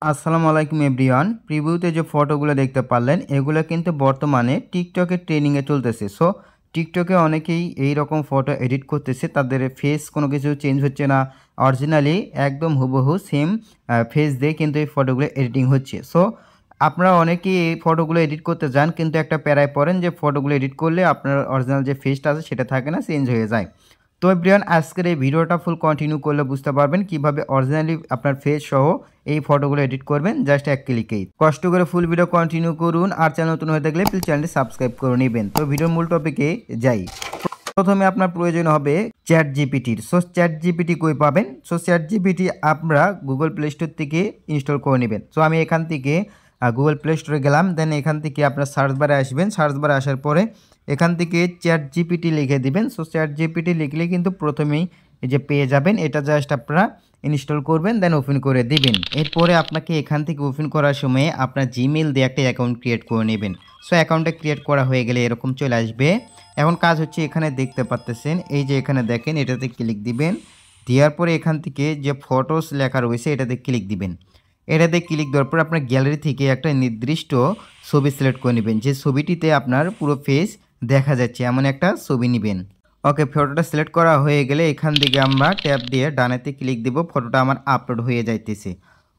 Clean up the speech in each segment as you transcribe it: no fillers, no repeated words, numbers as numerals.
আসসালামু আলাইকুম এভরিওয়ান। প্রিভিউতে যে ফটোগুলো দেখতে পারলেন এগুলো কিন্তু বর্তমানে টিকটকের ট্রেনিংয়ে চলতেছে। সো টিকটকে অনেকেই এই রকম ফটো এডিট করতেছে, তাদের ফেস কোনো কিছু চেঞ্জ হচ্ছে না, অরিজিনালি একদম হুবহু সেম ফেস দিয়ে কিন্তু এই ফটোগুলো এডিটিং হচ্ছে। সো আপনারা অনেকেই এই ফটোগুলো এডিট করতে যান, কিন্তু একটা প্যারায় পড়েন যে ফটোগুলো এডিট করলে আপনার অরিজিনাল যে ফেসটা আছে সেটা থাকে না, চেঞ্জ হয়ে যায়। তো এভরিওয়ান, আজকের এই ভিডিওটা ফুল কন্টিনিউ করলে বুঝতে পারবেন কিভাবে অরিজিনালি আপনার ফেস সহ এই ফটোগুলো এডিট করবেন জাস্ট এক ক্লিকেই। কষ্ট করে ফুল ভিডিও কন্টিনিউ করুন, আর চ্যানেল নতুন হয়ে থাকলে প্লিজ চ্যানেলটি সাবস্ক্রাইব করে নেবেন। তো ভিডিওর মূল টপিকে যাই। প্রথমে আপনার প্রয়োজন হবে চ্যাট জিপিটির। সো চ্যাট জিপিটি কই পাবেন? সো চ্যাট জিপিটি আপনারা গুগল প্লে স্টোর থেকে ইনস্টল করে নেবেন। সো আমি এখান থেকে গুগল প্লে স্টোরে গেলাম, দেন এখান থেকে আপনার সার্চ বারে আসবেন। সার্চ বারে আসার পরে এখান থেকে চ্যাট জিপিটি লিখে দিবেন। সো চ্যাট জিপিটি লিখলে কিন্তু প্রথমেই এই যে পেয়ে যাবেন, এটা জাস্ট আপনারা ইনস্টল করবেন, দেন ওপেন করে দিবেন। এরপরে আপনাকে এখান থেকে ওপেন করার সময় আপনার জিমেল দিয়ে একটা অ্যাকাউন্ট ক্রিয়েট করে নেবেন। সো অ্যাকাউন্টটা ক্রিয়েট করা হয়ে গেলে এরকম চলে আসবে। এখন কাজ হচ্ছে, এখানে দেখতে পাচ্তেছেন এই যে এখানে দেখেন, এটাতে ক্লিক দিবেন। দেওয়ার পরে এখান থেকে যে ফটোস লেখা রয়েছে এটাতে ক্লিক দিবেন। এটাতে ক্লিক দেওয়ার পর আপনার গ্যালারি থেকে একটা নির্দিষ্ট ছবি সিলেক্ট করে নেবেন, যে ছবিটিতে আপনার পুরো ফেস দেখা যাচ্ছে এমন একটা ছবি নেবেন। ওকে, ফটোটা সিলেক্ট করা হয়ে গেলে এখান থেকে আমরা ট্যাপ দিয়ে ডানেতে ক্লিক দেব, ফটোটা আমার আপলোড হয়ে যাইতেছে।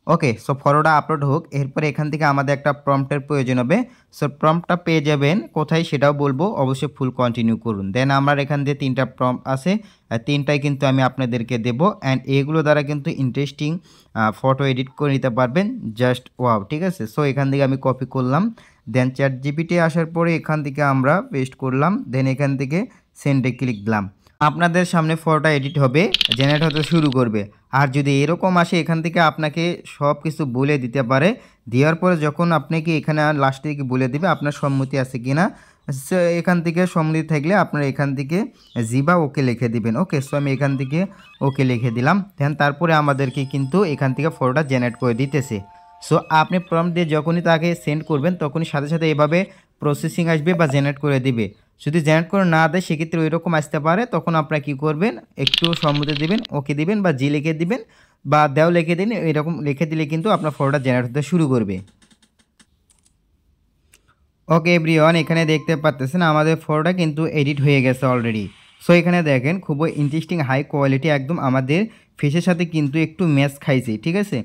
ওকে, সো ফটোটা আপলোড হোক। এরপরে এখান থেকে আমাদের একটা প্রম্পটের প্রয়োজন হবে। সো প্রম্পটটা পেয়ে যাবেন কোথায় সেটাও বলবো, অবশ্যই ফুল কন্টিনিউ করুন। দেন আমার এখান দিয়ে 3টা প্রম্পট আছে, 3টাই কিন্তু আমি আপনাদেরকে দেব। অ্যান্ড এগুলো দ্বারা কিন্তু ইন্টারেস্টিং ফটো এডিট করে নিতে পারবেন, জাস্ট ওয়াও। ঠিক আছে, সো এখান থেকে আমি কপি করলাম, দেন চ্যাট জিপিটি আসার পরে এখান থেকে আমরা পেস্ট করলাম, দেন এখান থেকে সেন্ডে ক্লিক দিলাম। আপনাদের সামনে ফটোটা এডিট হবে, জেনারেট হতে শুরু করবে। আর যদি এরকম আসে, এখান থেকে আপনাকে সব কিছু বলে দিতে পারে। দেওয়ার পরে যখন আপনাকে এখানে লাস্টে দিকে বলে দিবে আপনার সম্মতি আছে কি না। এখান থেকে সম্মতি থাকলে আপনারা এখান থেকে জি বা ওকে লিখে দিবেন। ওকে, সো আমি এখান থেকে ওকে লিখে দিলাম। দেন তারপরে আমাদেরকে কিন্তু এখান থেকে ফটোটা জেনারেট করে দিতেছে। সো আপনি প্রম্পট দিয়ে যখনই তাকে সেন্ড করবেন তখনই সাথে সাথে এভাবে প্রসেসিং আসবে বা জেনারেট করে দিবে। যদি জেনারেট করে না দেয় সেক্ষেত্রে ওই রকম আসতে পারে, তখন আপনারা কী করবেন, একটু সম্মতি দিবেন, ওকে দিবেন বা জি লিখে দিবেন বা দেও লিখে দিন। এরকম লিখে দিলে কিন্তু আপনার ফটোটা জেনারেট হতে শুরু করবে। ওকে এভরিওয়ান, এখানে দেখতে পাচ্ছেন আমাদের ফটোটা কিন্তু এডিট হয়ে গেছে অলরেডি। সো এখানে দেখেন খুবই ইন্টারেস্টিং হাই কোয়ালিটি, একদম আমাদের ফেসের সাথে কিন্তু একটু ম্যাচ খাইছে। ঠিক আছে,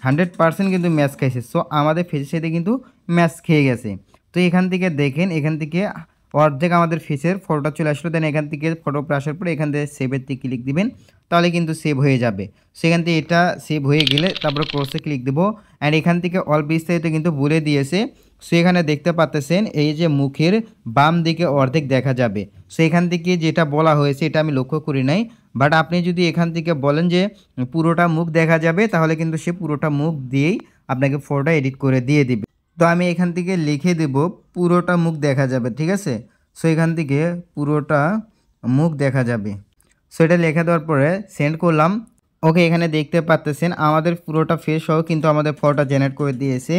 100% কিন্তু ম্যাচ খাইছে। সো আমাদের ফেসের সাথে কিন্তু ম্যাচ খেয়ে গেছে। তো এখান থেকে দেখেন, এখান থেকে অর্ধেক আমাদের ফেসের ফটোটা চলে আসলো। দেন এখান থেকে ফটো আসার পরে এখান থেকে সেভের থেকে ক্লিক দিবেন, তাহলে কিন্তু সেভ হয়ে যাবে। সেখান থেকে এটা সেভ হয়ে গেলে তারপরে ক্রসে ক্লিক দেবো। অ্যান্ড এখান থেকে অল বিস্তারিত কিন্তু বলে দিয়েছে। সো এখানে দেখতে পাচ্ছেন এই যে মুখের বাম দিকে অর্ধেক দেখা যাবে। সো এখান থেকে যেটা বলা হয়েছে এটা আমি লক্ষ্য করি নাই, বাট আপনি যদি এখান থেকে বলেন যে পুরোটা মুখ দেখা যাবে, তাহলে কিন্তু সে পুরোটা মুখ দিয়েই আপনাকে ফটোটা এডিট করে দিয়ে দিবে। তো আমি এখান থেকে লিখে দেব পুরোটা মুখ দেখা যাবে। ঠিক আছে, সো এখান থেকে পুরোটা মুখ দেখা যাবে। সো এটা লিখে দেওয়ার পরে সেন্ড করলাম। ওকে, এখানে দেখতে পাচ্ছেন আমাদের পুরোটা ফেস সহ কিন্তু আমাদের ফটোটা জেনারেট করে দিয়েছে।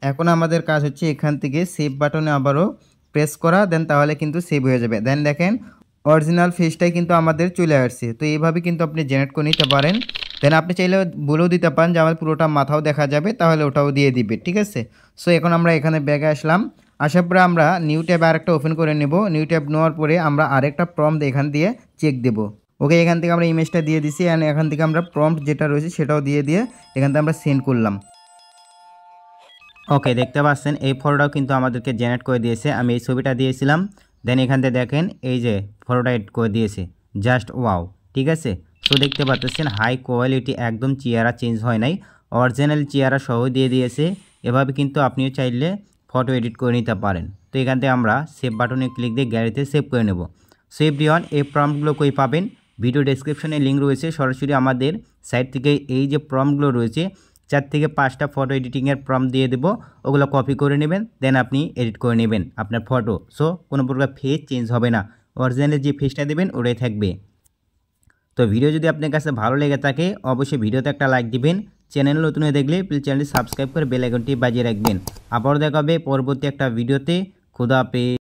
এখন আমাদের কাজ হচ্ছে এখান থেকে সেভ বাটনে আবারও প্রেস করা, দেন তাহলে কিন্তু সেভ হয়ে যাবে। দেন দেখেন অরিজিনাল ফেসটাই কিন্তু আমাদের চলে আসছে। তো এইভাবে কিন্তু আপনি জেনারেট করে নিতে পারেন। দেন আপনি চাইলে বলেও দিতে পারেন যে আমার পুরোটা মাথাও দেখা যাবে, তাহলে ওটাও দিয়ে দিবে। ঠিক আছে, সো এখন আমরা এখানে ব্যাগে আসলাম। আসার পরে আমরা নিউ ট্যাব আরেকটা ওপেন করে নেব। নিউ ট্যাব নেওয়ার পরে আমরা আরেকটা প্রম্পট এখান দিয়ে চেক দেব। ওকে, এখান থেকে আমরা ইমেজটা দিয়ে দিছি, অ্যান্ড এখান থেকে আমরা প্রম্পট যেটা রয়েছে সেটাও দিয়ে এখান থেকে আমরা সেন্ড করলাম। ওকে, দেখতে পাচ্ছেন এই ফটোটাও কিন্তু আমাদেরকে জেনারেট করে দিয়েছে। আমি এই ছবিটা দিয়েছিলাম, দেন এখান থেকে দেখেন এই যে ফটোটা এড করে দিয়েছে, জাস্ট ওয়াও। ঠিক আছে, সো দেখতে পাচ্ছেন হাই কোয়ালিটি, একদম চেহারা চেঞ্জ হয় নাই, অরিজিনাল চেহারা সহ দিয়ে দিয়েছে। এভাবে কিন্তু আপনিও চাইলে ফটো এডিট করে নিতে পারেন। তো এখান থেকে আমরা সেভ বাটনে ক্লিক দিয়ে গ্যালারিতে সেভ করে নেব। সো এভরিওয়ান, এই প্রম্পটগুলো কই পাবেন? ভিডিও ডেসক্রিপশনে লিঙ্ক রয়েছে, সরাসরি আমাদের সাইট থেকে এই যে প্রম্পটগুলো রয়েছে 4 থেকে 5টা ফটো এডিটিংয়ের প্রম্পট দিয়ে দেবো, ওগুলো কপি করে নেবেন, দেন আপনি এডিট করে নেবেন আপনার ফটো। সো কোনো প্রকার ফেস চেঞ্জ হবে না, অরিজিনাল যে ফেসটা দেবেন ওটাই থাকবে। তো ভিডিও যদি আপনার কাছে ভালো লেগে থাকে অবশ্যই ভিডিওতে একটা লাইক দিবেন। চ্যানেল নতুন হয়ে দেখলে প্লিজ চ্যানেলটি সাবস্ক্রাইব করে বেল আইকনটি বাজিয়ে রাখবেন। আবারও দেখা হবে পরবর্তী একটা ভিডিওতে। খুদা হাফেজ।